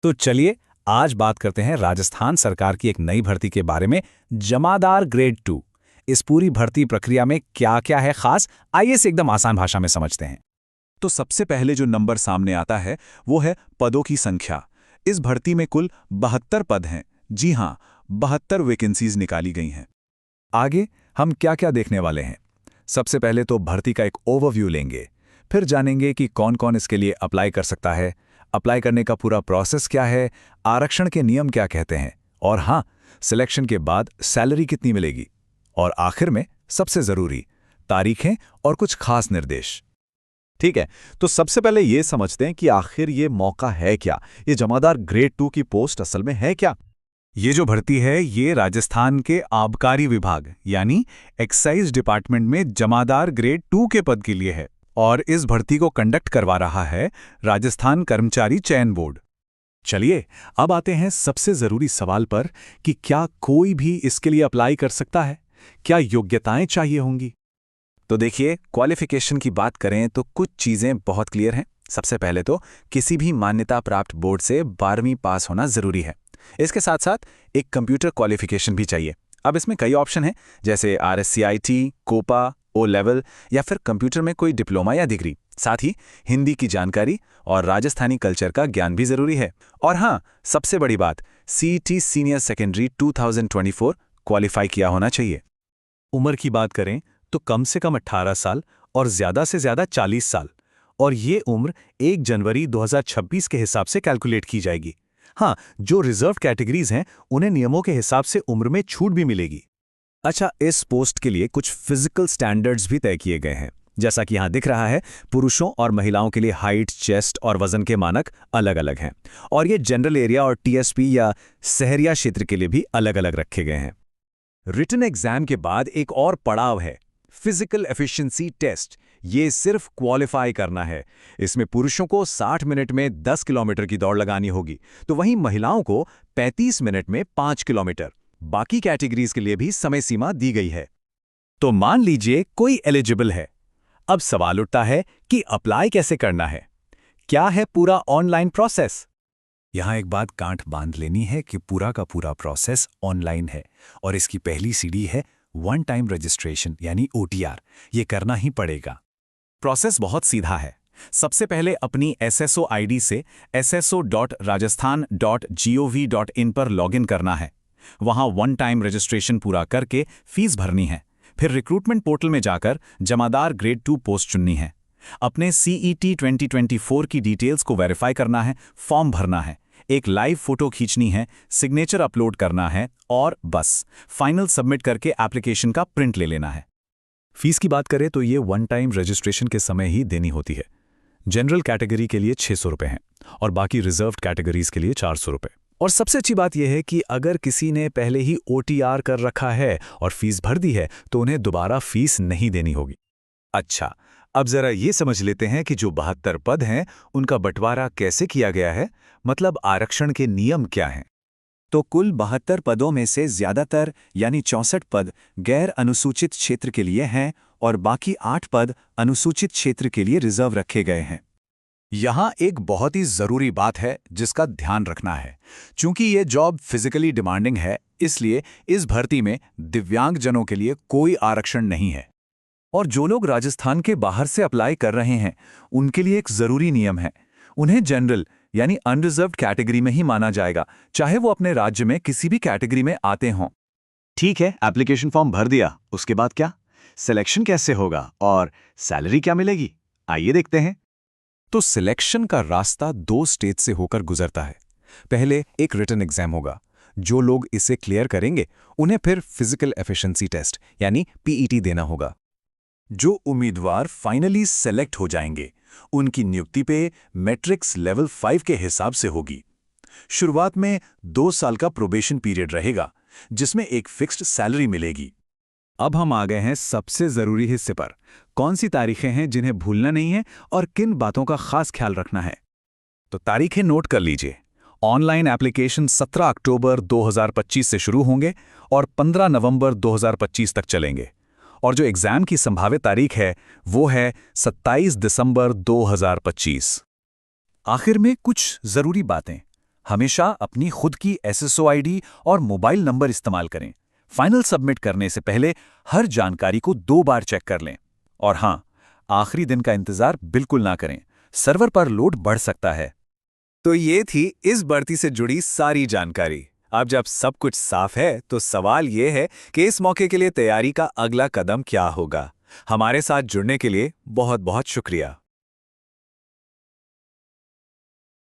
तो चलिए आज बात करते हैं राजस्थान सरकार की एक नई भर्ती के बारे में, जमादार ग्रेड 2। इस पूरी भर्ती प्रक्रिया में क्या क्या है खास, आइए इसे एकदम आसान भाषा में समझते हैं। तो सबसे पहले जो नंबर सामने आता है वो है पदों की संख्या। इस भर्ती में कुल 72 पद हैं। जी हाँ, 72 वैकेंसीज निकाली गई हैं। आगे हम क्या क्या देखने वाले हैं। सबसे पहले तो भर्ती का एक ओवरव्यू लेंगे, फिर जानेंगे कि कौन कौन इसके लिए अप्लाई कर सकता है, अप्लाई करने का पूरा प्रोसेस क्या है, आरक्षण के नियम क्या कहते हैं, और हाँ, सिलेक्शन के बाद सैलरी कितनी मिलेगी, और आखिर में सबसे ज़रूरी तारीखें और कुछ खास निर्देश। ठीक है, तो सबसे पहले ये समझते हैं कि आखिर ये मौका है क्या, ये जमादार ग्रेड 2 की पोस्ट असल में है क्या। ये जो भर्ती है ये राजस्थान के आबकारी विभाग यानी एक्साइज डिपार्टमेंट में जमादार ग्रेड 2 के पद के लिए है, और इस भर्ती को कंडक्ट करवा रहा है राजस्थान कर्मचारी चयन बोर्ड। चलिए अब आते हैं सबसे ज़रूरी सवाल पर कि क्या कोई भी इसके लिए अप्लाई कर सकता है, क्या योग्यताएं चाहिए होंगी। तो देखिए, क्वालिफिकेशन की बात करें तो कुछ चीज़ें बहुत क्लियर हैं। सबसे पहले तो किसी भी मान्यता प्राप्त बोर्ड से 12वीं पास होना ज़रूरी है। इसके साथ साथ एक कंप्यूटर क्वालिफिकेशन भी चाहिए। अब इसमें कई ऑप्शन हैं, जैसे RSCIT, कोपा, ओ लेवल या फिर कंप्यूटर में कोई डिप्लोमा या डिग्री। साथ ही हिंदी की जानकारी और राजस्थानी कल्चर का ज्ञान भी ज़रूरी है। और हाँ, सबसे बड़ी बात, CET सीनियर सेकेंडरी 2024 क्वालिफाई किया होना चाहिए। उम्र की बात करें तो कम से कम 18 साल और ज़्यादा से ज़्यादा 40 साल, और ये उम्र 1 जनवरी 2026 के हिसाब से कैलकुलेट की जाएगी। हाँ, जो रिजर्व कैटेगरीज हैं उन्हें नियमों के हिसाब से उम्र में छूट भी मिलेगी। अच्छा, इस पोस्ट के लिए कुछ फिजिकल स्टैंडर्ड्स भी तय किए गए हैं। जैसा कि यहाँ दिख रहा है, पुरुषों और महिलाओं के लिए हाइट, चेस्ट और वजन के मानक अलग अलग हैं, और ये जनरल एरिया और TSP या शहरिया क्षेत्र के लिए भी अलग अलग रखे गए हैं। रिटन एग्जाम के बाद एक और पड़ाव है, फिजिकल एफिशिएंसी टेस्ट। ये सिर्फ क्वालिफाई करना है। इसमें पुरुषों को 60 मिनट में 10 किलोमीटर की दौड़ लगानी होगी, तो वहीं महिलाओं को 35 मिनट में 5 किलोमीटर। बाकी कैटेगरीज के लिए भी समय सीमा दी गई है। तो मान लीजिए कोई एलिजिबल है। अब सवाल उठता है कि अप्लाई कैसे करना है, क्या है पूरा ऑनलाइन प्रोसेस। यहाँ एक बात गांठ बांध लेनी है कि पूरा का पूरा प्रोसेस ऑनलाइन है, और इसकी पहली सीढ़ी है वन टाइम रजिस्ट्रेशन यानी OTR। ये करना ही पड़ेगा। प्रोसेस बहुत सीधा है। सबसे पहले अपनी SSO ID से sso.rajasthan.gov.in पर लॉगिन करना है। वहाँ वन टाइम रजिस्ट्रेशन पूरा करके फीस भरनी है। फिर रिक्रूटमेंट पोर्टल में जाकर जमादार ग्रेड 2 पोस्ट चुननी है। अपने CET 2024 की डिटेल्स को वेरीफाई करना है, फॉर्म भरना है, एक लाइव फोटो खींचनी है, सिग्नेचर अपलोड करना है, और बस फाइनल सबमिट करके एप्लीकेशन का प्रिंट ले लेना है। फीस की बात करें तो ये वन टाइम रजिस्ट्रेशन के समय ही देनी होती है। जनरल कैटेगरी के लिए 600 रुपये हैं, और बाकी रिजर्व्ड कैटेगरीज के लिए 400 रुपये। और सबसे अच्छी बात यह है कि अगर किसी ने पहले ही OTR कर रखा है और फीस भर दी है तो उन्हें दोबारा फीस नहीं देनी होगी। अच्छा, अब जरा ये समझ लेते हैं कि जो 72 पद हैं उनका बंटवारा कैसे किया गया है, मतलब आरक्षण के नियम क्या हैं। तो कुल 72 पदों में से ज्यादातर यानी 64 पद गैर अनुसूचित क्षेत्र के लिए हैं, और बाकी 8 पद अनुसूचित क्षेत्र के लिए रिजर्व रखे गए हैं। यहाँ एक बहुत ही ज़रूरी बात है जिसका ध्यान रखना है। चूंकि ये जॉब फिजिकली डिमांडिंग है, इसलिए इस भर्ती में दिव्यांगजनों के लिए कोई आरक्षण नहीं है। और जो लोग राजस्थान के बाहर से अप्लाई कर रहे हैं उनके लिए एक ज़रूरी नियम है, उन्हें जनरल यानी अनरिजर्व्ड कैटेगरी में ही माना जाएगा, चाहे वो अपने राज्य में किसी भी कैटेगरी में आते हों। ठीक है, एप्लीकेशन फॉर्म भर दिया, उसके बाद क्या, सिलेक्शन कैसे होगा और सैलरी क्या मिलेगी, आइए देखते हैं। तो सिलेक्शन का रास्ता 2 स्टेज से होकर गुजरता है। पहले एक रिटन एग्जाम होगा। जो लोग इसे क्लियर करेंगे उन्हें फिर फिजिकल एफिशिएंसी टेस्ट यानी PET देना होगा। जो उम्मीदवार फाइनली सेलेक्ट हो जाएंगे उनकी नियुक्ति पे मैट्रिक्स लेवल 5 के हिसाब से होगी। शुरुआत में 2 साल का प्रोबेशन पीरियड रहेगा, जिसमें एक फिक्स्ड सैलरी मिलेगी। अब हम आ गए हैं सबसे ज़रूरी हिस्से पर। कौन सी तारीखें हैं जिन्हें भूलना नहीं है और किन बातों का खास ख्याल रखना है। तो तारीखें नोट कर लीजिए। ऑनलाइन एप्लीकेशन 17 अक्टूबर 2025 से शुरू होंगे और 15 नवंबर 2025 तक चलेंगे, और जो एग्जाम की संभावित तारीख है वो है 27 दिसंबर 2025। आखिर में कुछ ज़रूरी बातें। हमेशा अपनी खुद की SSO ID और मोबाइल नंबर इस्तेमाल करें। फाइनल सबमिट करने से पहले हर जानकारी को 2 बार चेक कर लें। और हाँ, आखिरी दिन का इंतजार बिल्कुल ना करें, सर्वर पर लोड बढ़ सकता है। तो ये थी इस भर्ती से जुड़ी सारी जानकारी। अब जब सब कुछ साफ है तो सवाल ये है कि इस मौके के लिए तैयारी का अगला कदम क्या होगा। हमारे साथ जुड़ने के लिए बहुत बहुत शुक्रिया।